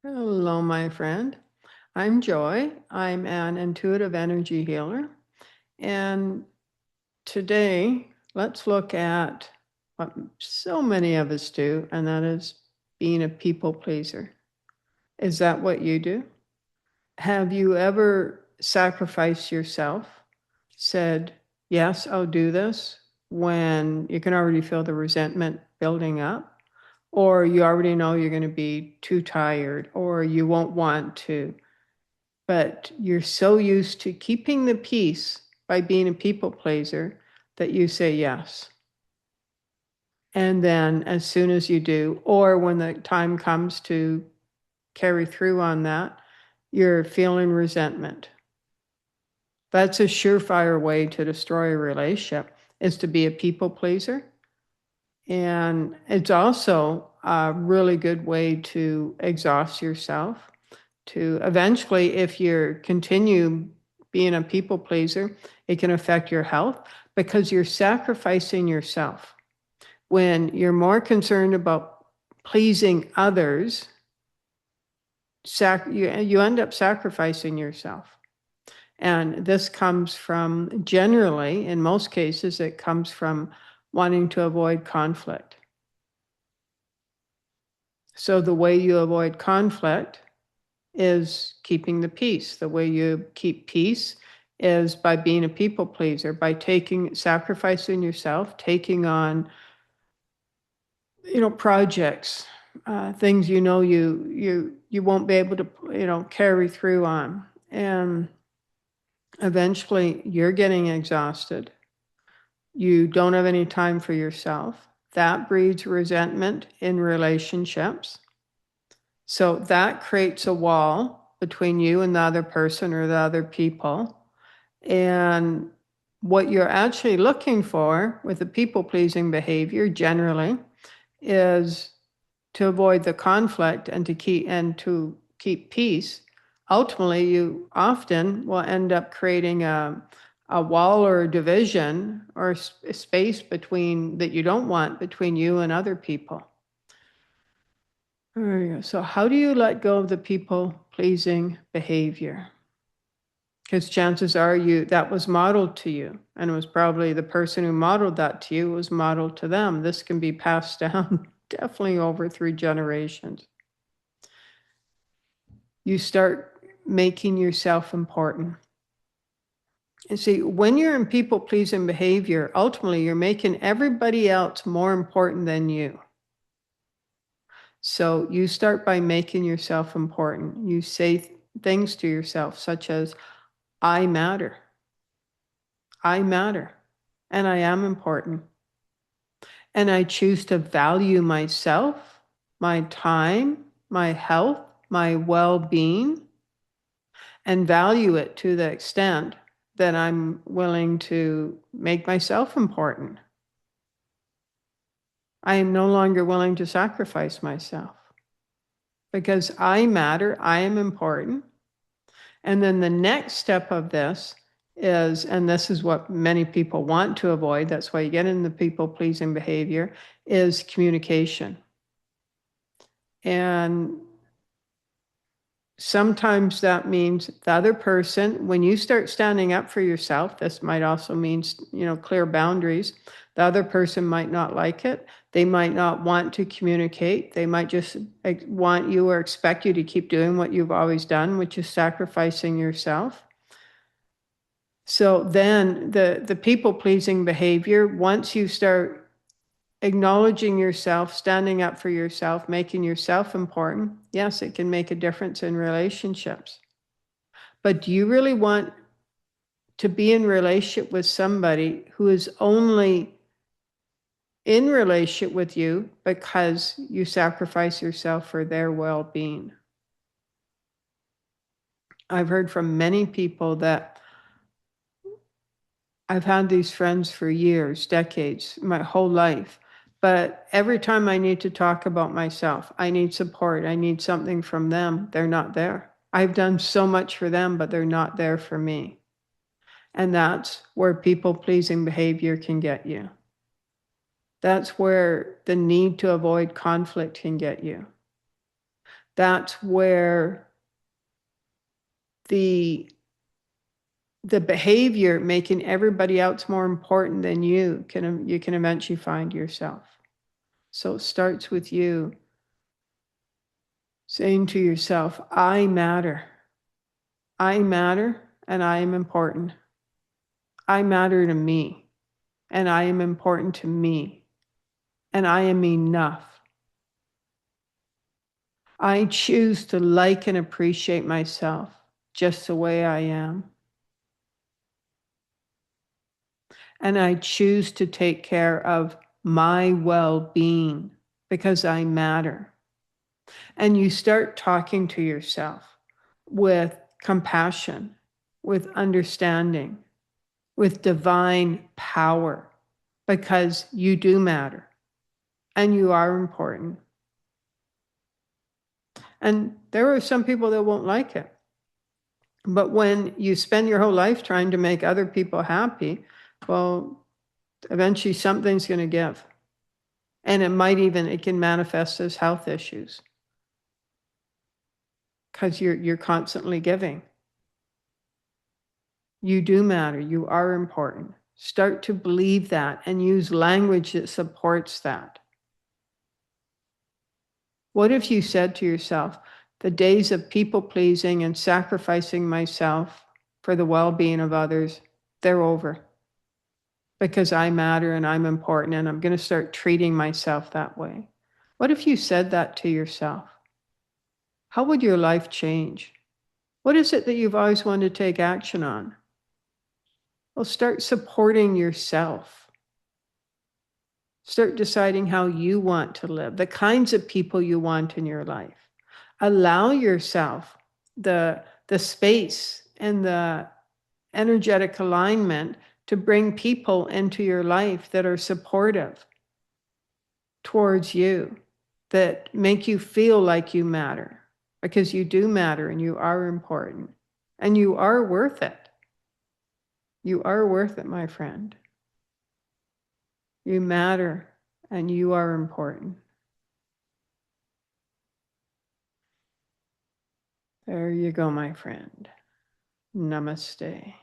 Hello, my friend. I'm Joy. I'm an intuitive energy healer. And today, let's look at what so many of us do, and that is being a people pleaser. Is that what you do? Have you ever sacrificed yourself, said, yes, I'll do this, when you can already feel the resentment building up? Or you already know you're going to be too tired, or you won't want to, but you're so used to keeping the peace by being a people pleaser that you say yes. And then as soon as you do, or when the time comes to carry through on that, you're feeling resentment. That's a surefire way to destroy a relationship, is to be a people pleaser. And it's also a really good way to exhaust yourself, to eventually, if you continue being a people pleaser, it can affect your health because you're sacrificing yourself. When you're more concerned about pleasing others, you end up sacrificing yourself. And this comes from, generally, in most cases, it comes from wanting to avoid conflict. So the way you avoid conflict is keeping the peace. The way you keep peace is by being a people pleaser, by sacrificing yourself, taking on, projects, things you won't be able to, carry through on, and eventually you're getting exhausted. You don't have any time for yourself. That breeds resentment in relationships. So that creates a wall between you and the other person or the other people. And what you're actually looking for with the people-pleasing behavior generally is to avoid the conflict and to keep peace. Ultimately, you often will end up creating a wall or a division or a space between that you don't want between you and other people. There you go. So how do you let go of the people-pleasing behavior? Because chances are that was modeled to you, and it was probably the person who modeled that to you was modeled to them. This can be passed down definitely over 3 generations. You start making yourself important. And see, when you're in people-pleasing behavior, ultimately you're making everybody else more important than you. So you start by making yourself important. You say things to yourself such as, I matter. I matter. And I am important. And I choose to value myself, my time, my health, my well-being, and value it to the extent that I'm willing to make myself important. I am no longer willing to sacrifice myself because I matter, I am important. And then the next step of this is, and this is what many people want to avoid, that's why you get into people-pleasing behavior, is communication. And sometimes that means the other person, when you start standing up for yourself, this might also mean, clear boundaries. The other person might not like it. They might not want to communicate. They might just want you or expect you to keep doing what you've always done, which is sacrificing yourself. So then the people-pleasing behavior, once you start acknowledging yourself, standing up for yourself, making yourself important, yes, it can make a difference in relationships. But do you really want to be in relationship with somebody who is only in relationship with you because you sacrifice yourself for their well-being? I've heard from many people that I've had these friends for years, decades, my whole life. But every time I need to talk about myself, I need support, I need something from them, they're not there. I've done so much for them, but they're not there for me. And that's where people-pleasing behavior can get you. That's where the need to avoid conflict can get you. That's where the behavior making everybody else more important than you can eventually find yourself. So it starts with you saying to yourself, I matter. I matter and I am important. I matter to me and I am important to me and I am enough. I choose to like and appreciate myself just the way I am. And I choose to take care of my well-being because I matter. And you start talking to yourself with compassion, with understanding, with divine power, because you do matter and you are important. And there are some people that won't like it. But when you spend your whole life trying to make other people happy, well, eventually something's going to give. And it can manifest as health issues because you're constantly giving. You do matter. You are important. Start to believe that and use language that supports that. What if you said to yourself, the days of people pleasing and sacrificing myself for the well-being of others, they're over because I matter and I'm important and I'm going to start treating myself that way. What if you said that to yourself? How would your life change? What is it that you've always wanted to take action on? Well, start supporting yourself. Start deciding how you want to live, the kinds of people you want in your life. Allow yourself the space and the energetic alignment to bring people into your life that are supportive towards you, that make you feel like you matter, because you do matter and you are important and you are worth it. You are worth it, my friend. You matter and you are important. There you go, my friend. Namaste.